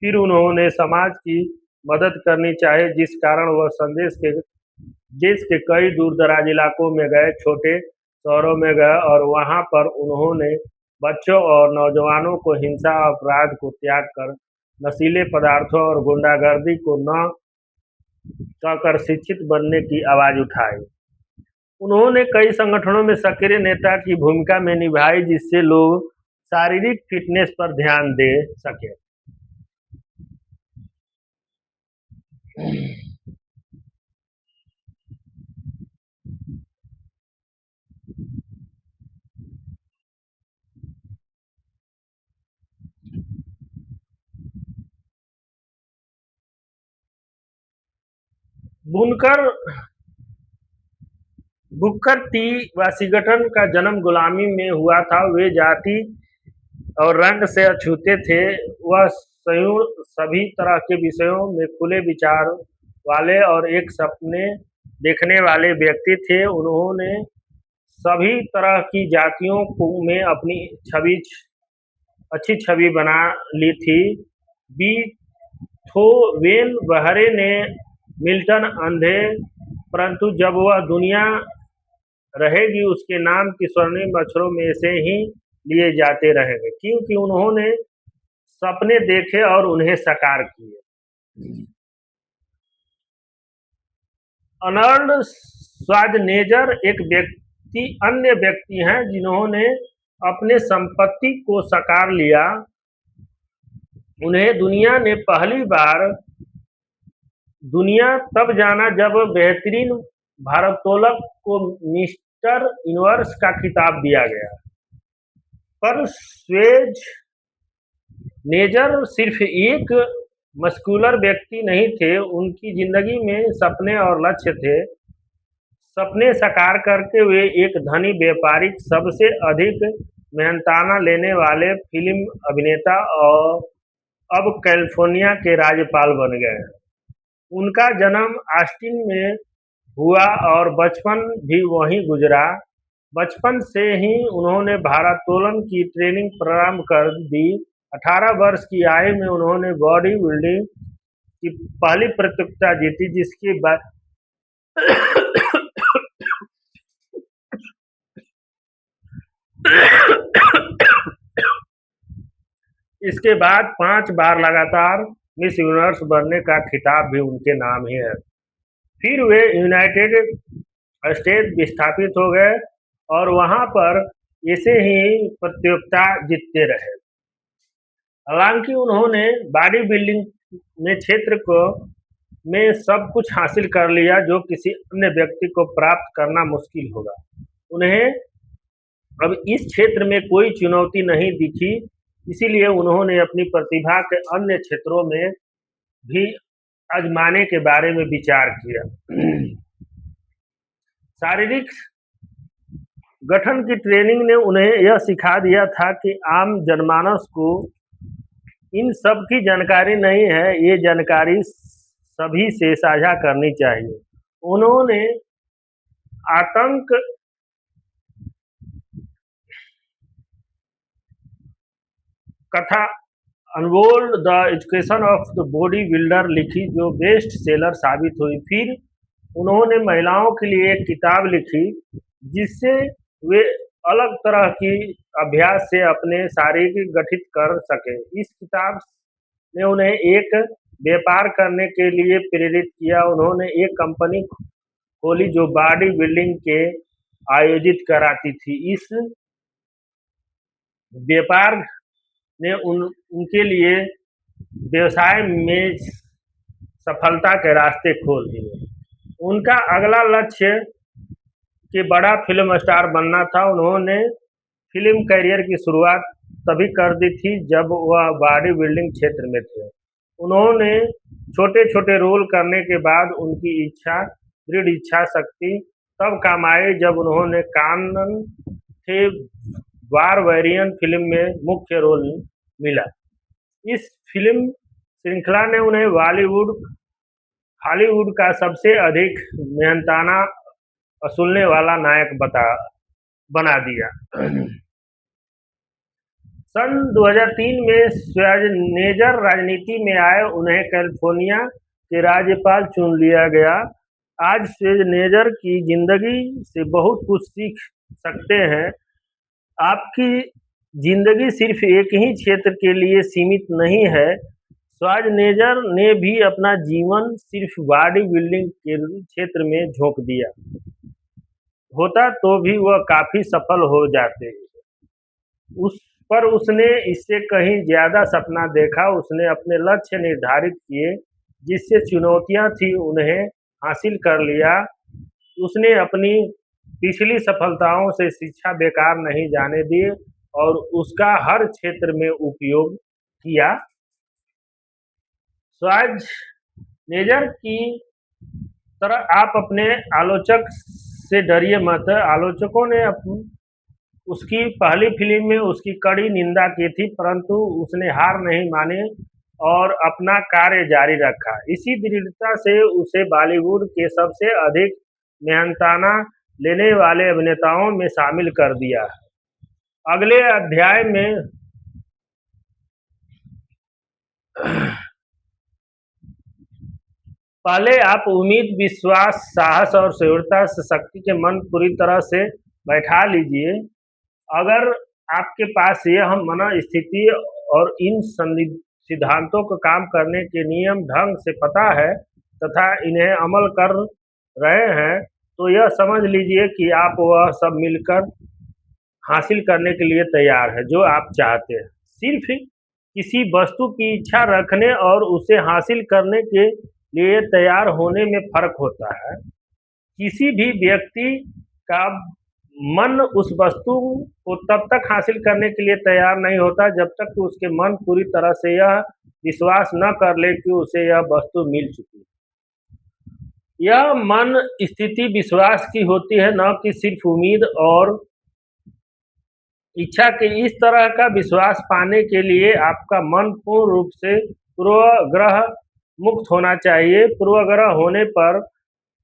फिर उन्होंने समाज की मदद करनी चाहिए, जिस कारण वह संदेश के देश के कई दूर-दराज इलाकों में गए, छोटे शहरों में गए और वहाँ पर उन्होंने बच्चों और नौजवानों को हिंसा और अपराध को त्याग कर नशीले पदार्थों और गुंडागर्दी को न कहकर शिक्षित बनने की आवाज़ उठाई। उन्होंने कई संगठनों में सक्रिय नेता की भूमिका में निभाई, जिससे लोग शारीरिक फिटनेस पर ध्यान दे सके। बुनकर बुकर टी वाशिंगटन का जन्म गुलामी में हुआ था। वे जाति और रंग से अछूते थे। वह सभी तरह के विषयों में खुले विचार वाले और एक सपने देखने वाले व्यक्ति थे। उन्होंने सभी तरह की में अपनी अच्छी छवि बना ली थी। बीथोवेन बहरे ने, मिल्टन अंधे, परंतु जब वह दुनिया रहेगी उसके नाम की स्वर्णिम अक्षरों में से ही लिए जाते रहेंगे, क्योंकि उन्होंने सपने देखे और उन्हें साकार किए। अर्नल्ड श्वार्ज़नेगर एक अन्य व्यक्ति हैं जिन्होंने अपने संपत्ति को साकार लिया। उन्हें दुनिया ने पहली बार दुनिया तब जाना जब बेहतरीन भारोत्तोलक को मिस्टर यूनिवर्स का खिताब दिया गया। पर श्वार्ज़नेगर सिर्फ एक मस्कुलर व्यक्ति नहीं थे, उनकी जिंदगी में सपने और लक्ष्य थे। सपने साकार करके वे एक धनी व्यापारी, सबसे अधिक मेहनताना लेने वाले फिल्म अभिनेता और अब कैलिफोर्निया के राज्यपाल बन गए। उनका जन्म ऑस्टिन में हुआ और बचपन भी वहीं गुजरा। बचपन से ही उन्होंने भारोत्तोलन की ट्रेनिंग प्रारंभ कर दी। 18 वर्ष की आयु में उन्होंने बॉडी बिल्डिंग की पहली प्रतियोगिता जीती, जिसके बाद इसके बाद 5 बार लगातार मिस यूनिवर्स बनने का खिताब भी उनके नाम ही है। फिर वे यूनाइटेड स्टेट्स विस्थापित हो गए और वहां पर ऐसे ही प्रतियोगिता जीतते रहे। हालांकि उन्होंने बॉडी बिल्डिंग में क्षेत्र को में सब कुछ हासिल कर लिया जो किसी अन्य व्यक्ति को प्राप्त करना मुश्किल होगा। उन्हें अब इस क्षेत्र में कोई चुनौती नहीं दिखी, इसीलिए उन्होंने अपनी प्रतिभा के अन्य क्षेत्रों में भी आजमाने के बारे में विचार किया। शारीरिक गठन की ट्रेनिंग ने उन्हें यह सिखा दिया था कि आम जनमानस को इन सब की जानकारी नहीं है, ये जानकारी सभी से साझा करनी चाहिए। उन्होंने आतंक कथा Arnold the education of the body builder लिखी, जो बेस्ट सेलर साबित हुई। फिर उन्होंने महिलाओं के लिए एक किताब लिखी जिससे वे अलग तरह की अभ्यास से अपने शारीरिक गठित कर सके। इस किताब ने उन्हें एक व्यापार करने के लिए प्रेरित किया। उन्होंने एक कंपनी खोली जो बॉडी बिल्डिंग के आयोजित कराती थी। इस व्यापार ने उनके लिए व्यवसाय में सफलता के रास्ते खोल दिए। उनका अगला लक्ष्य कि बड़ा फिल्म स्टार बनना था। उन्होंने फिल्म करियर की शुरुआत तभी कर दी थी जब वह बॉडी बिल्डिंग क्षेत्र में थे। उन्होंने छोटे छोटे रोल करने के बाद उनकी दृढ़ इच्छा शक्ति तब काम आई जब उन्होंने कानन थे बारबेरियन फिल्म में मुख्य रोल मिला। इस फिल्म श्रृंखला ने उन्हें हॉलीवुड का सबसे अधिक मेहनताना वसूलने वाला नायक बना दिया। सन 2003 में श्वार्ज़नेगर राजनीति में आए, उन्हें कैलिफोर्निया के राज्यपाल चुन लिया गया। आज श्वार्ज़नेगर की जिंदगी से बहुत कुछ सीख सकते हैं। आपकी जिंदगी सिर्फ एक ही क्षेत्र के लिए सीमित नहीं है। श्वार्ज़नेगर ने भी अपना जीवन सिर्फ बॉडी बिल्डिंग के क्षेत्र में झोंक दिया होता तो भी वह काफी सफल हो जाते। उसने इससे कहीं ज्यादा सपना देखा। उसने अपने लक्ष्य निर्धारित किए, जिससे चुनौतियां थी उन्हें हासिल कर लिया। उसने अपनी पिछली सफलताओं से शिक्षा बेकार नहीं जाने दी और उसका हर क्षेत्र में उपयोग किया। श्वार्ज़नेगर की तरह आप अपने आलोचक से डरिए मत। आलोचकों ने उसकी पहली फिल्म में उसकी कड़ी निंदा की थी, परंतु उसने हार नहीं मानी और अपना कार्य जारी रखा। इसी दृढ़ता से उसे बॉलीवुड के सबसे अधिक मेहनताना लेने वाले अभिनेताओं में शामिल कर दिया। अगले अध्याय में पहले आप उम्मीद, विश्वास, साहस और शूरता से शक्ति के मन पूरी तरह से बैठा लीजिए। अगर आपके पास यह मन स्थिति और इन सिद्धांतों को काम करने के नियम ढंग से पता है तथा इन्हें अमल कर रहे हैं, तो यह समझ लीजिए कि आप वह सब मिलकर हासिल करने के लिए तैयार है जो आप चाहते हैं। सिर्फ किसी वस्तु की इच्छा रखने और उसे हासिल करने के लिए तैयार होने में फर्क होता है। किसी भी व्यक्ति का मन उस वस्तु को तब तक हासिल करने के लिए तैयार नहीं होता जब तक कि उसके मन पूरी तरह से यह विश्वास न कर ले कि उसे यह वस्तु मिल चुकी है। यह मन स्थिति विश्वास की होती है, न कि सिर्फ उम्मीद और इच्छा के। इस तरह का विश्वास पाने के लिए आपका मन पूर्ण रूप से पूर्वाग्रह मुक्त होना चाहिए। पूर्वाग्रह होने पर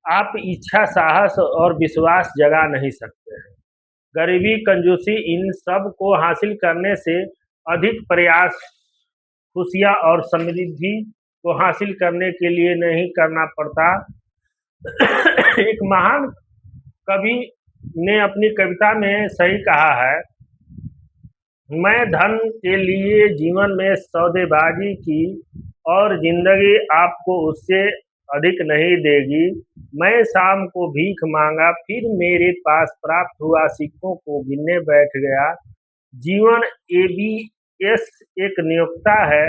आप इच्छा, साहस और विश्वास जगा नहीं सकते हैं। गरीबी, कंजूसी, इन सब को हासिल करने से अधिक प्रयास खुशियां और समृद्धि को हासिल करने के लिए नहीं करना पड़ता। एक महान कवि ने अपनी कविता में सही कहा है, मैं धन के लिए जीवन में सौदेबाजी की और जिंदगी आपको उससे अधिक नहीं देगी। मैं शाम को भीख मांगा, फिर मेरे पास प्राप्त हुआ सिक्कों को गिनने बैठ गया। जीवन एबीएस एक नियोक्ता है,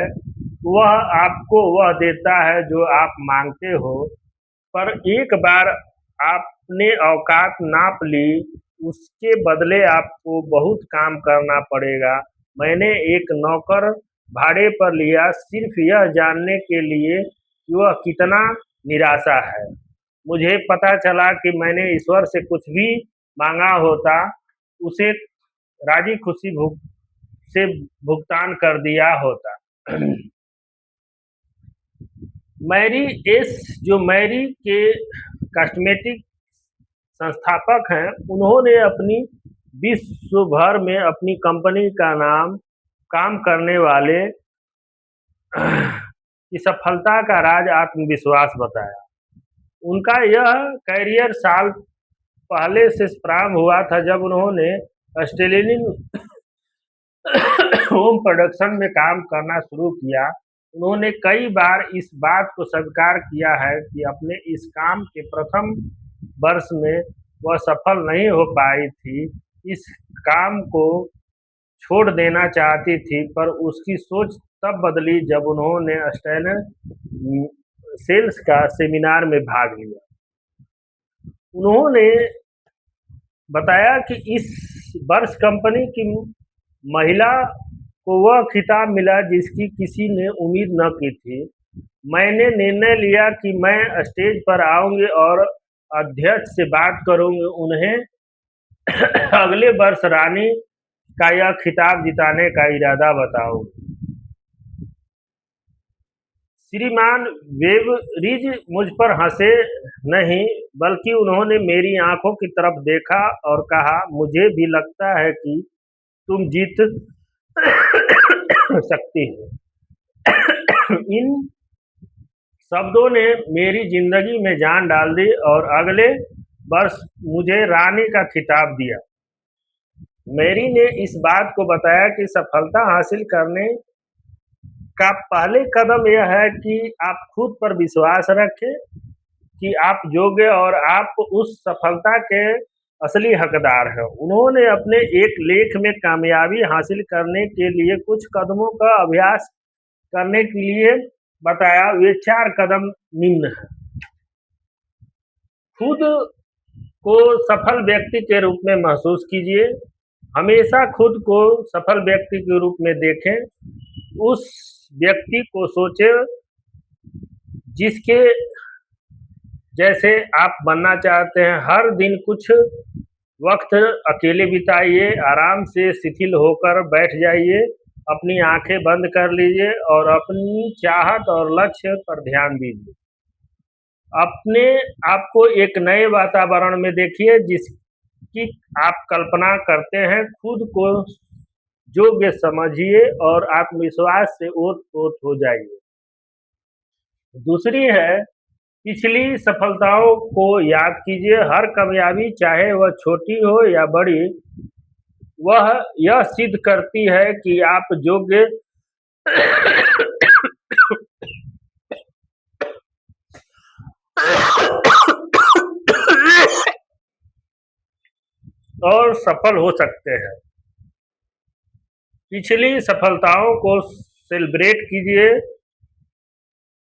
वह आपको वह देता है जो आप मांगते हो, पर एक बार आपने औकात नाप ली, उसके बदले आपको बहुत काम करना पड़ेगा। मैंने एक नौकर भाड़े पर लिया, सिर्फ यह जानने के लिए कि वह कितना निराशा है। मुझे पता चला कि मैंने ईश्वर से कुछ भी मांगा होता, उसे राजी खुशी से भुगतान कर दिया होता। मैरी एस, जो मैरी के कॉस्मेटिक संस्थापक हैं, उन्होंने अपनी विश्व भर में अपनी कंपनी का नाम काम करने वाले की सफलता का राज आत्मविश्वास बताया। उनका यह कैरियर साल पहले से प्रारंभ हुआ था जब उन्होंने ऑस्ट्रेलियन होम प्रोडक्शन में काम करना शुरू किया। उन्होंने कई बार इस बात को स्वीकार किया है कि अपने इस काम के प्रथम वर्ष में वह सफल नहीं हो पाई थी, इस काम को छोड़ देना चाहती थी, पर उसकी सोच तब बदली जब उन्होंने ऑस्ट्रेलियन सेल्स का सेमिनार में भाग लिया। उन्होंने बताया कि इस वर्ष कंपनी की महिला को वह खिताब मिला जिसकी किसी ने उम्मीद न की थी। मैंने निर्णय लिया कि मैं स्टेज पर आऊंगी और अध्यक्ष से बात करूंगी, उन्हें अगले वर्ष रानी का यह खिताब जिताने का इरादा बताऊंगी। श्रीमान वेवरिज मुझ पर हंसे नहीं, बल्कि उन्होंने मेरी आंखों की तरफ देखा और कहा, मुझे भी लगता है कि तुम जीत सकती है। इन शब्दों ने मेरी जिंदगी में जान डाल दी और अगले वर्ष मुझे रानी का खिताब दिया। मैरी ने इस बात को बताया कि सफलता हासिल करने का पहले कदम यह है कि आप खुद पर विश्वास रखें कि आप योग्य और आप उस सफलता के असली हकदार हैं। उन्होंने अपने एक लेख में कामयाबी हासिल करने के लिए कुछ कदमों का अभ्यास करने के लिए बताया। वे 4 कदम निम्न हैं। खुद को सफल व्यक्ति के रूप में महसूस कीजिए। हमेशा खुद को सफल व्यक्ति के रूप में देखें। उस व्यक्ति को सोचें जिसके जैसे आप बनना चाहते हैं। हर दिन कुछ वक्त अकेले बिताइए, आराम से शिथिल होकर बैठ जाइए, अपनी आंखें बंद कर लीजिए और अपनी चाहत और लक्ष्य पर ध्यान दीजिए। अपने आप को एक नए वातावरण में देखिए जिसकी आप कल्पना करते हैं। खुद को योग्य समझिए और आत्मविश्वास से ओत-पोत हो जाइए। दूसरी है, पिछली सफलताओं को याद कीजिए। हर कामयाबी, चाहे वह छोटी हो या बड़ी, वह यह सिद्ध करती है कि आप योग्य और सफल हो सकते हैं। पिछली सफलताओं को सेलिब्रेट कीजिए।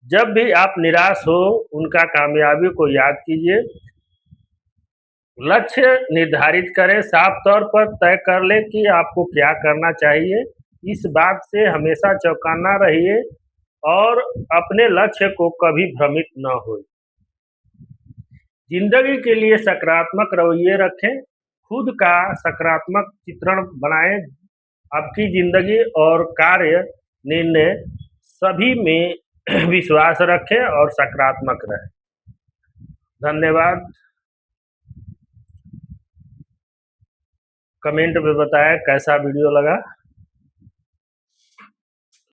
जब भी आप निराश हो, उनका कामयाबी को याद कीजिए। लक्ष्य निर्धारित करें, साफ तौर पर तय कर लें कि आपको क्या करना चाहिए। इस बात से हमेशा चौकन्ना रहिए और अपने लक्ष्य को कभी भ्रमित न हों। जिंदगी के लिए सकारात्मक रवैये रखें। खुद का सकारात्मक चित्रण बनाएं। आपकी जिंदगी और कार्य निर्णय सभी में विश्वास रखें और सकारात्मक रहें। धन्यवाद। कमेंट में बताएं कैसा वीडियो लगा।